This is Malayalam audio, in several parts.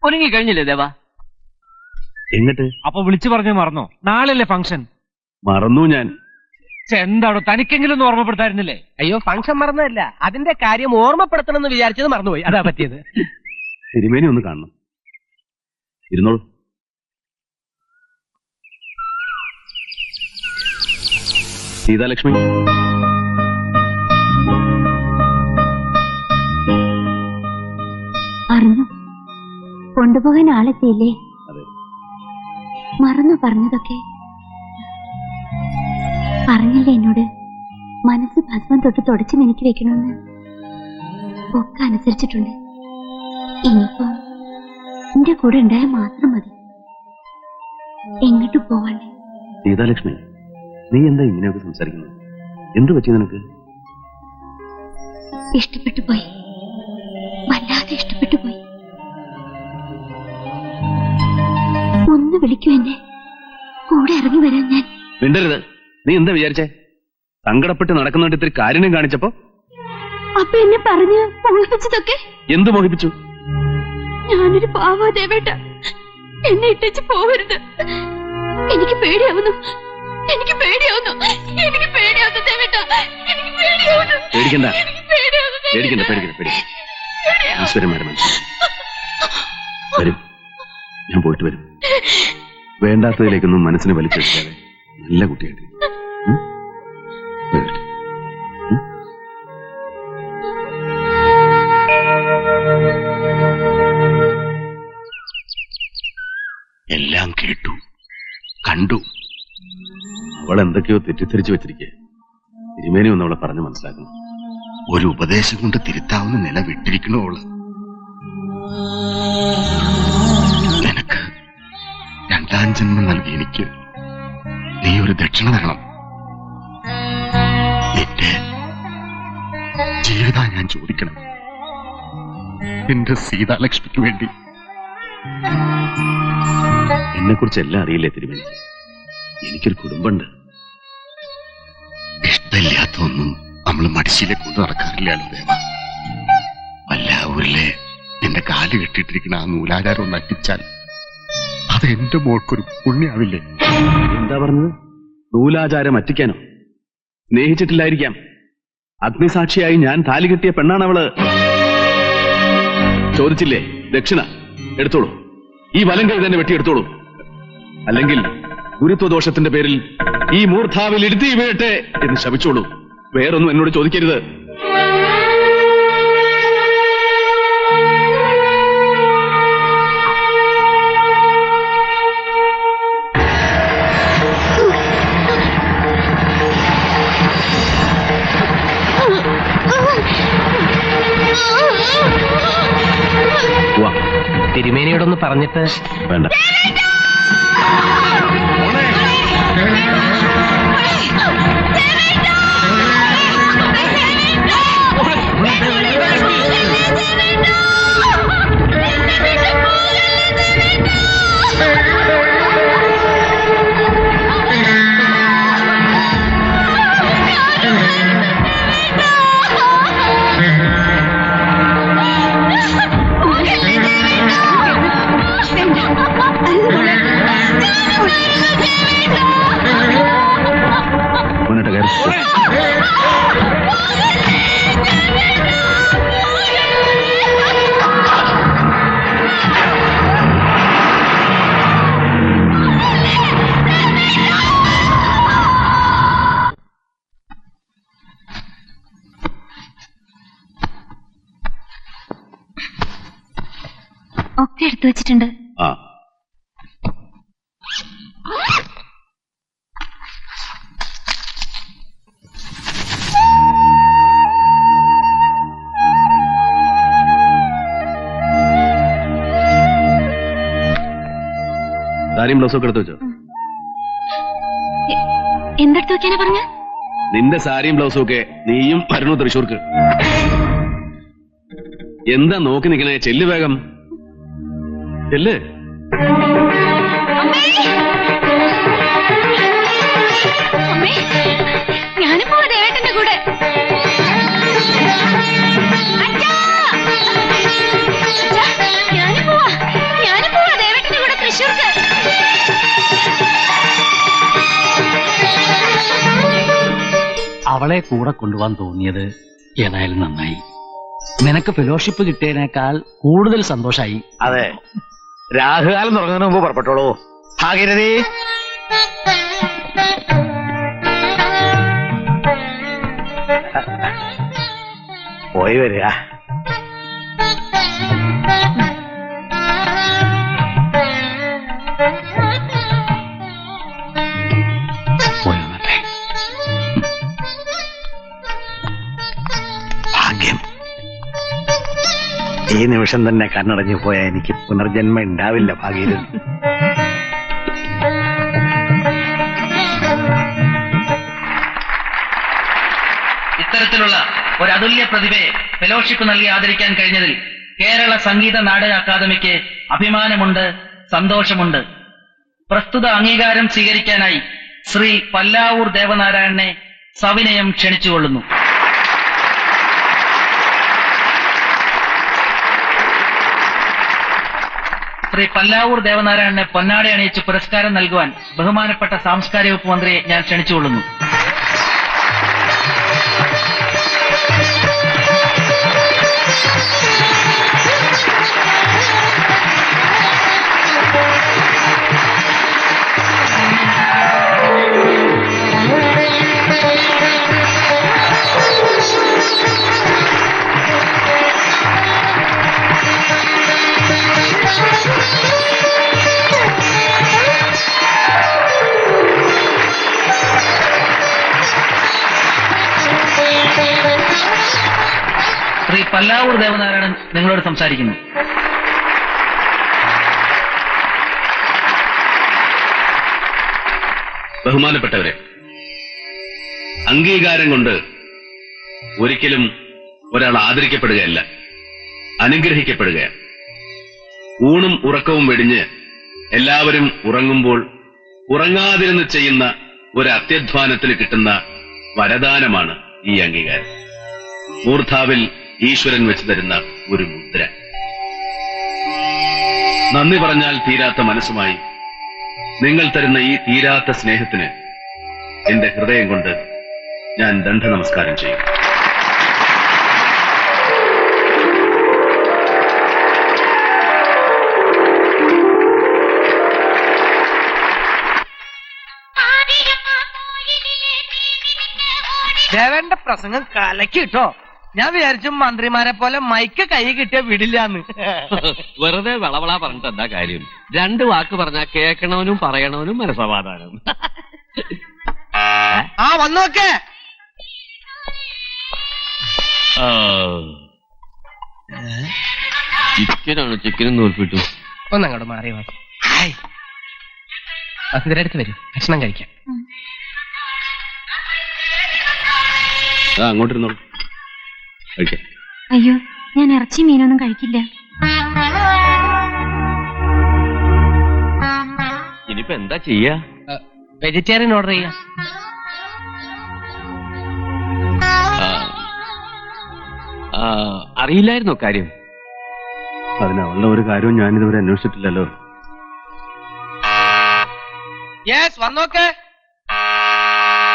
ഒരുങ്ങി കഴിഞ്ഞില്ലേ ദേവാ? എങ്ങട്ട്? അപ്പൊ വിളിച്ചു പറഞ്ഞു മറന്നോ? നാളെയല്ലേ ഫംഗ്ഷൻ? മറന്നു ഞാൻ. എന്താണോ തനിക്കെങ്കിലും ഓർമ്മപ്പെടുത്തായിരുന്നില്ലേ? അയ്യോ, ഫംഗ്ഷൻ മറന്നതല്ല, അതിന്റെ കാര്യം ഓർമ്മപ്പെടുത്തണം എന്ന് വിചാരിച്ചത് മറന്നുപോയി, അതാ പറ്റിയത്. തിരുമേനി ഒന്ന് കാണണം. ഇരുന്നോളൂ. സീതാലക്ഷ്മി, അറിഞ്ഞു കൊണ്ടുപോകാൻ ആളെത്തിയില്ലേ? മറന്നു പറഞ്ഞതൊക്കെ? പറഞ്ഞില്ലേ എന്നോട് മനസ്സ് ഭസ്മം തൊട്ട് തുടച്ചു മിനിക്ക് വെക്കണമെന്ന്? ഒക്കെ അനുസരിച്ചിട്ടുണ്ട്. ഇനിയിപ്പോ എന്റെ കൂടെ ഉണ്ടായാൽ മാത്രം മതി, എങ്ങോട്ട് പോവാണ്ടേ. സീതാലക്ഷ്മി, നീ എന്താ ഇങ്ങനെയൊക്കെ സംസാരിക്കുന്നത്? എന്തു പറ്റി നിനക്ക്? ഇഷ്ടപ്പെട്ടു പോയി, വല്ലാതെ ഇഷ്ടപ്പെട്ടു പോയി. ഒന്ന് വിളിക്കൂ എന്നെ, കൂടെ ഇറങ്ങി വരാൻ ഞാൻ. മിണ്ടരുത്. നീ എന്താ വിചാരിച്ചേ? സങ്കടപ്പെട്ട് നടക്കുന്നതിന്റെ ഇത്തിരി കാരുണ്യം കാണിച്ചപ്പോ അപ്പൊ എന്നെ പറഞ്ഞ് മോഹിപ്പിച്ചതൊക്കെ? എന്ത് മോഹിപ്പിച്ചു? ഞാനൊരു പാവാ ദേവേട്ട, എന്നെ ഇട്ടേച്ച് പോവരുത്. എനിക്ക് പേടിയാവുന്നു, എനിക്ക് പേടിയാവുന്നു, എനിക്ക് പേടിയാവുന്നു ദേവേട്ട, എനിക്ക് പേടിയാവുന്നു. പേടിക്കണ്ട, പേടിക്കണ്ട, പേടിക്കണ്ട, പേടിക്കണ്ട. ഈശ്വരൻ വരും, വരും. ഞാൻ പോയിട്ട് വരും. വേണ്ടാത്തതിലേക്കൊന്നും മനസ്സിനെ വലിച്ചെടുക്കാതെ നല്ല കുട്ടിയായിട്ട്. എല്ലാം കേട്ടു, കണ്ടു. അവൾ എന്തൊക്കെയോ തെറ്റിദ്ധരിച്ചു വെച്ചിരിക്കെ. തിരുമേനി ഒന്ന് അവളെ പറഞ്ഞു മനസ്സിലാക്കണം. ഒരു ഉപദേശം കൊണ്ട് തിരുത്താവുന്ന നില വിട്ടിരിക്കണോ അവള്? നിനക്ക് രണ്ടാം ജന്മം നൽകി എനിക്ക് നീ ഒരു ദക്ഷിണ തരണം. നിന്റെ ജീവിതം ഞാൻ ചോദിക്കണം, എന്റെ സീതാലക്ഷ്മിക്ക് വേണ്ടി. എന്നെ കുറിച്ച് എല്ലാം അറിയില്ലേ തിരുമേനി? എനിക്കൊരു കുടുംബമുണ്ട്. ഇഷ്ടമില്ലാത്തൊന്നും നമ്മൾ മടിശീലെ കൊണ്ട് നടക്കാറില്ലല്ലോ ദേവ. വല്ല ഊരിലെ നിന്റെ കാല് കെട്ടിയിട്ടിരിക്കുന്ന ആ നൂലാചാരം ഒന്ന് അറ്റിച്ചാൽ അത് എന്റെ മോൾക്കൊരു പുണ്യാവില്ലേ? എന്താ പറഞ്ഞത്? നൂലാചാരം അറ്റിക്കാനോ? സ്നേഹിച്ചിട്ടില്ലായിരിക്കാം. അഗ്നിസാക്ഷിയായി ഞാൻ താലി കെട്ടിയ പെണ്ണാണ് അവള്. ചോദിച്ചില്ലേ ദക്ഷിണ? എടുത്തോളൂ, ഈ വലം കൈ തന്നെ വെട്ടിയെടുത്തോളൂ. അല്ലെങ്കിൽ ഗുരുത്വദോഷത്തിന്റെ പേരിൽ ഈ മൂർധാവിൽ ഇടുത്തി വീഴട്ടെ എന്ന് ശപിച്ചോളൂ. വേറൊന്നും എന്നോട് ചോദിക്കരുത്. തിരുമേനിയോടൊന്ന് പറഞ്ഞിട്ട് വേണ്ട. ഒക്കെ എടുത്തു വെച്ചിട്ടുണ്ട്. സാരിയും ബ്ലൗസൊക്കെ എടുത്തു വെച്ചോ? എന്തെടുത്ത് വെക്കാനാ പറഞ്ഞ? നിന്റെ സാരിയും ബ്ലൗസും ഒക്കെ നീയും വരണു തൃശ്ശൂർക്ക്. എന്താ നോക്കി നിൽക്കണേ? ചെല്ല് വേഗം ചെല്ല്. ഞാനും പോവാ ദേവേട്ടന്റെ കൂടെ. ഞാനും പോവാ, അവളെ കൂടെ കൊണ്ടുപോകാൻ തോന്നിയത് ഏതായാലും നന്നായി. നിനക്ക് ഫെലോഷിപ്പ് കിട്ടിയതിനേക്കാൾ കൂടുതൽ സന്തോഷായി. അതെ, രാഹുകാലം തുടങ്ങുന്നതിന് മുമ്പ് പുറപ്പെട്ടോളൂ. ഭാഗീരഥി, പോയി വരിക. പോയി വന്നട്ടെ. ഭാഗ്യം. ഈ നിമിഷം തന്നെ കണ്ണടഞ്ഞു പോയാൽ എനിക്ക് പുനർജന്മം ഉണ്ടാവില്ല ഭാഗീരഥി. ഇത്തരത്തിലുള്ള ഒരു അതുല്യ പ്രതിഭയെ ഫെലോഷിപ്പ് നൽകി ആദരിക്കാൻ കഴിഞ്ഞതിൽ കേരള സംഗീത നാടക അക്കാദമിക്ക് അഭിമാനമുണ്ട്, സന്തോഷമുണ്ട്. പ്രസ്തുത അംഗീകാരം സ്വീകരിക്കാനായി ശ്രീ പല്ലാവൂർ ദേവനാരായണനെ സവിനയം ക്ഷണിച്ചുകൊള്ളുന്നു. ശ്രീ പല്ലാവൂർ ദേവനാരായണനെ പൊന്നാട അണിയിച്ച് പുരസ്കാരം നൽകുവാൻ ബഹുമാനപ്പെട്ട സാംസ്കാരിക വകുപ്പ് മന്ത്രിയെ ഞാൻ ക്ഷണിച്ചുകൊള്ളുന്നു. ശ്രീ പല്ലാവൂർ ദേവനാരായണൻ നിങ്ങളോട് സംസാരിക്കുന്നു. ബഹുമാനപ്പെട്ടവരെ, അംഗീകാരം കൊണ്ട് ഒരിക്കലും ഒരാൾ ആദരിക്കപ്പെടുകയല്ല, അനുഗ്രഹിക്കപ്പെടുകയാണ്. ഊണും ഉറക്കവും വെടിഞ്ഞ് എല്ലാവരും ഉറങ്ങുമ്പോൾ ഉറങ്ങാതിരുന്ന് ചെയ്യുന്ന ഒരു അത്യധ്വാനത്തിന് കിട്ടുന്ന വരദാനമാണ് ഈ അംഗീകാരം. മൂർധാവിൽ ഈശ്വരൻ വെച്ച് തരുന്ന ഒരു മുദ്ര. നന്ദി പറഞ്ഞാൽ തീരാത്ത മനസ്സുമായി നിങ്ങൾ തരുന്ന ഈ തീരാത്ത സ്നേഹത്തിന് എന്റെ ഹൃദയം കൊണ്ട് ഞാൻ ദണ്ഡ നമസ്കാരം ചെയ്യും. ദേവന്റെ പ്രസംഗം കലക്കി കിട്ടോ. ഞാൻ വിചാരിച്ചു മന്ത്രിമാരെ പോലെ മൈക്ക് കൈ കിട്ടിയ വിടില്ലാന്ന്. വെറുതെ വളവള പറഞ്ഞിട്ട് എന്താ കാര്യം? 2 വാക്ക് പറഞ്ഞാ കേൾക്കണവനും പറയണവനും മനസ്സമാധാനം. ആ വന്നോക്കെ. ചിക്കനാണ്, ചിക്കനും തോൽപ്പിട്ടു. ഒന്നങ്ങോട്ട് മാറി വസുന്ധര അടുത്ത് വരും, ഭക്ഷണം കഴിക്കാം. അങ്ങോട്ടിരുന്നോളൂ, കഴിക്കാം. അയ്യോ, ഞാൻ ഇറച്ചി മീനൊന്നും കഴിക്കില്ല. ഇനിയിപ്പോ എന്താ ചെയ്യാ? വെജിറ്റേറിയൻ ഓർഡർ ചെയ്യാം. അറിയില്ലായിരുന്നോ കാര്യം? അതിന് അവളുടെ ഒരു കാര്യവും ഞാനിതുവരെ അന്വേഷിച്ചിട്ടില്ലല്ലോ. യെസ്, വന്നോക്കെ.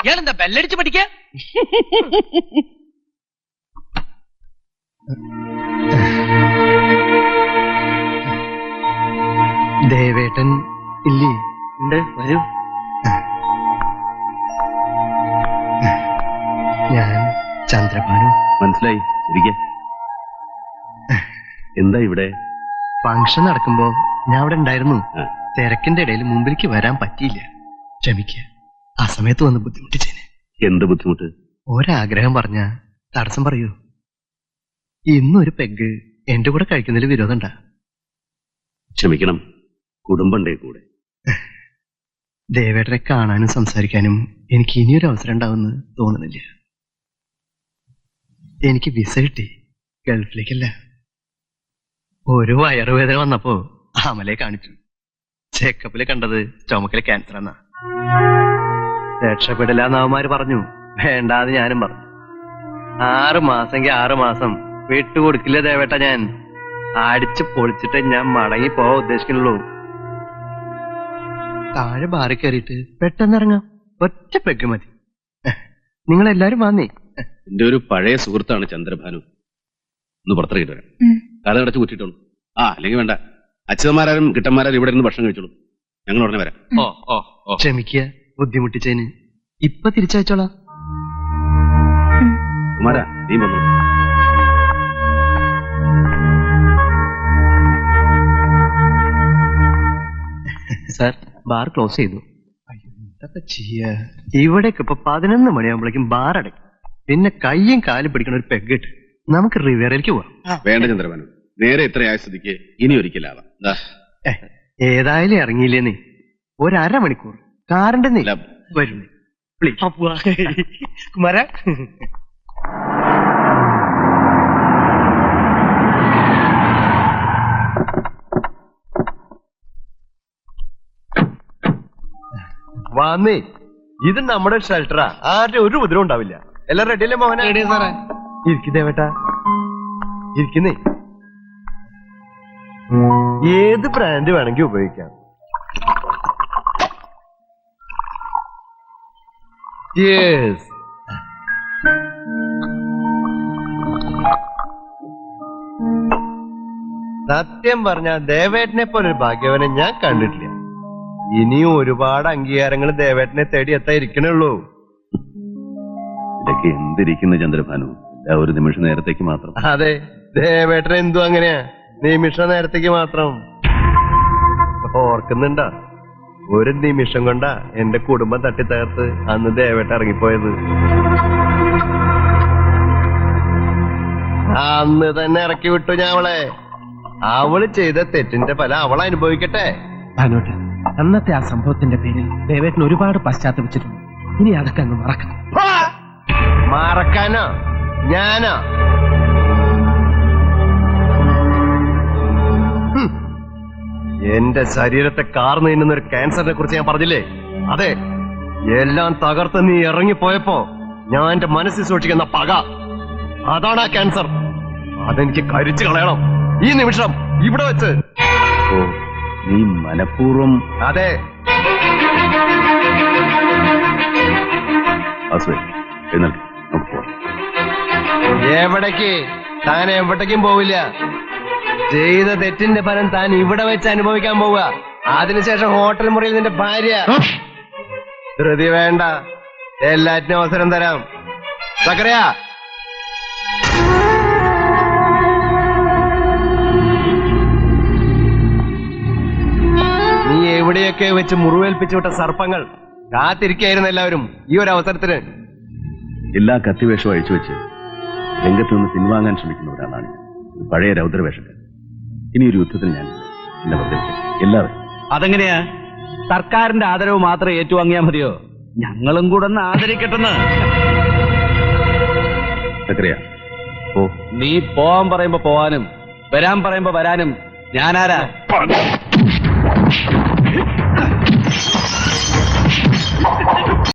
ഇയാളെന്താ ബെല്ലടിച്ച് പഠിക്ക? ദേവേട്ടൻ ഇല്ലേ? ഉണ്ട്, വരൂ. ഞാൻ ചന്ദ്രഭാനു. മനസ്സിലായി, ഇരിക്ക. എന്താ ഇവിടെ? ഫംഗ്ഷൻ നടക്കുമ്പോ ഞാൻ അവിടെ ഉണ്ടായിരുന്നു. തിരക്കിന്റെ ഇടയിൽ മുമ്പിലേക്ക് വരാൻ പറ്റിയില്ല, ക്ഷമിക്കുക. ആ സമയത്ത് വന്ന് ബുദ്ധിമുട്ടിച്ചേനെ. എന്ത് ബുദ്ധിമുട്ട്? ഒരാഗ്രഹം പറഞ്ഞ തടസ്സം പറയൂ. ഇന്നൊരു പെഗ് എന്റെ കൂടെ കഴിക്കുന്നതിൽ വിരോധമുണ്ടാ? ക്ഷമിക്കണം, കുടുംബണ്ടേ കൂടെ. ദേവേട്ടനെ കാണാനും സംസാരിക്കാനും എനിക്ക് ഇനിയൊരു അവസരം ഉണ്ടാവുമെന്ന് തോന്നുന്നില്ല. എനിക്ക് വിസ കിട്ടി, ഗൾഫിലേക്കല്ല. ഒരു വയറുവേദന വന്നപ്പോ അമലെ കാണിച്ചു. ചെക്കപ്പില് കണ്ടത് ചുമക്കിലെ ക്യാൻസർ എന്നാ. രക്ഷപ്പെടില്ല എന്നവന്മാര് പറഞ്ഞു. വേണ്ടാന്ന് ഞാനും പറഞ്ഞു. 6 മാസമെങ്കിൽ 6 മാസം വിട്ടുകൊടുക്കില്ല ദേവേട്ട. ഞാൻ അടിച്ച് പൊളിച്ചിട്ട് ഞാൻ മടങ്ങി പോവാൻ ഉദ്ദേശിക്കുന്നുള്ളൂ. താഴെ ബാറി കയറിയിട്ട് പെട്ടെന്ന് ഇറങ്ങാം. ഒറ്റ പെഗ് മതി. നിങ്ങളെല്ലാരും വന്നേ. എന്റെ ഒരു പഴയ സുഹൃത്താണ് ചന്ദ്രഭാനു. ഒന്ന് പുറത്തിറങ്ങിട്ട് വരാം. കഥ അടച്ച് കുറ്റിട്ടോളൂ. അല്ലെങ്കിൽ വേണ്ട, അച്ഛന്മാരും കിട്ടന്മാരും ഇവിടെ നിന്ന് ഭക്ഷണം കഴിച്ചോളൂ. ഞങ്ങൾ ഉടനെ വരാം. ക്ഷമിക്കുക ബുദ്ധിമുട്ടിച്ചതിന്. ഇപ്പൊ തിരിച്ചയച്ചോളാം. കുമാരാ, നീ വന്നു. സാർ, ബാർ ക്ലോസ് ചെയ്തു. ഇവിടേക്ക് ഇപ്പൊ 11 മണിയാകുമ്പോഴേക്കും ബാർ അടയ്ക്കും. പിന്നെ കയ്യും കാലും പിടിക്കണ ഒരു പെഗിട്ട് നമുക്ക് റിവേറിലേക്ക് പോവാം. വേണ്ട ചന്ദ്രഭാനു, നേരെ ഇത്ര ആയ സ്ഥിതിക്ക് ഇനി ഒരിക്കലാവാം. ഏതായാലും ഇറങ്ങിയില്ലേ നീ? 1/2 മണിക്കൂർ കാറിന്റെ നീ വരുന്നേ പ്ലീസ്. കുമാര, വന്നേ. ഇത് നമ്മുടെ ഷെൽട്ടറാ. ആരുടെ ഒരു ഉപദ്രവം ഉണ്ടാവില്ല. എല്ലാം റെഡിയല്ലേ മോഹന? ഇരിക്കുന്നേട്ടാ, ഇരിക്കുന്നേ. ഏത് ബ്രാൻഡ് വേണമെങ്കിൽ ഉപയോഗിക്കാം. Yes. സത്യം പറഞ്ഞ ദേവേട്ടനെ പോലെ ഒരു ഭാഗ്യവനെ ഞാൻ കണ്ടിട്ടില്ല. ഇനിയും ഒരുപാട് അംഗീകാരങ്ങൾ ദേവേട്ടനെ തേടി എത്താതിരിക്കണുള്ളൂ. ഇതൊക്കെ എന്തിരിക്കുന്നു ചന്ദ്രഭാനു? ഒരു നിമിഷ നേരത്തേക്ക് മാത്രം. അതെ, ദേവേട്ടൻ എന്തു അങ്ങനെയാ, നിമിഷ നേരത്തേക്ക് മാത്രം. ഓർക്കുന്നുണ്ടാ? ഒരു നിമിഷം കൊണ്ടാ എന്റെ കുടുംബം തട്ടിത്തകർത്ത് അന്ന് ദേവേട്ട ഇറങ്ങിപ്പോയത്. അന്ന് തന്നെ ഇറക്കി വിട്ടു ഞാൻ അവളെ. അവള് ചെയ്ത തെറ്റിന്റെ ഫലം അവൾ അനുഭവിക്കട്ടെ. ഭാനുട്ട്, അന്നത്തെ ആ സംഭവത്തിന്റെ പേരിൽ ദേവേട്ടൻ ഒരുപാട് പശ്ചാത്തപിച്ചിട്ടുണ്ട്. ഇനി അതൊക്കെ അങ്ങ് മറക്കണം. മറക്കാനോ? ഞാനോ? എന്റെ ശരീരത്തെ കാർന്നു തിന്നുന്ന ഒരു ക്യാൻസറിനെ കുറിച്ച് ഞാൻ പറഞ്ഞില്ലേ? അതെ, എല്ലാം തകർത്ത് നീ ഇറങ്ങിപ്പോയപ്പോ ഞാൻ എന്റെ മനസ്സിൽ സൂക്ഷിക്കുന്ന പക, അതാണ് ആ ക്യാൻസർ. അതെനിക്ക് കരിച്ചു കളയണം ഈ നിമിഷം, ഇവിടെ വെച്ച്. ഓ, നീ മനഃപൂർവ്വം? അതെ. എവിടേക്ക്? താൻ എവിടേക്കും പോവില്ല. ചെയ്ത തെറ്റിന്റെ ഫലം താൻ ഇവിടെ വെച്ച് അനുഭവിക്കാൻ പോവുക. അതിനുശേഷം ഹോട്ടൽ മുറിയിൽ നിന്റെ ഭാര്യ. ധൃതി വേണ്ട, എല്ലാറ്റിനും അവസരം തരാം. സക്കറിയ, നീ എവിടെയൊക്കെ വെച്ച് മുറിവേൽപ്പിച്ചു വിട്ട സർപ്പങ്ങൾ കാത്തിരിക്കായിരുന്നു എല്ലാവരും ഈ ഒരു അവസരത്തിന്. എല്ലാ കത്തിവേഷവും അഴിച്ചു വെച്ച് രംഗത്ത് നിന്ന് പിൻവാങ്ങാൻ ശ്രമിക്കുന്ന ഒരാളാണ് പഴയ രൗദ്രവേഷക്കാരൻ. ഇനി ഒരു യുദ്ധത്തിൽ ഞാൻ എല്ലാവരും. അതെങ്ങനെയാ? സർക്കാരിന്റെ ആദരവ് മാത്രം ഏറ്റുവാങ്ങിയാ മതിയോ? ഞങ്ങളും കൂടെ ഒന്ന് ആദരിക്കട്ടെന്ന്. ഓ, നീ പോവാൻ പറയുമ്പോ പോവാനും വരാൻ പറയുമ്പോ വരാനും ഞാനാരാ?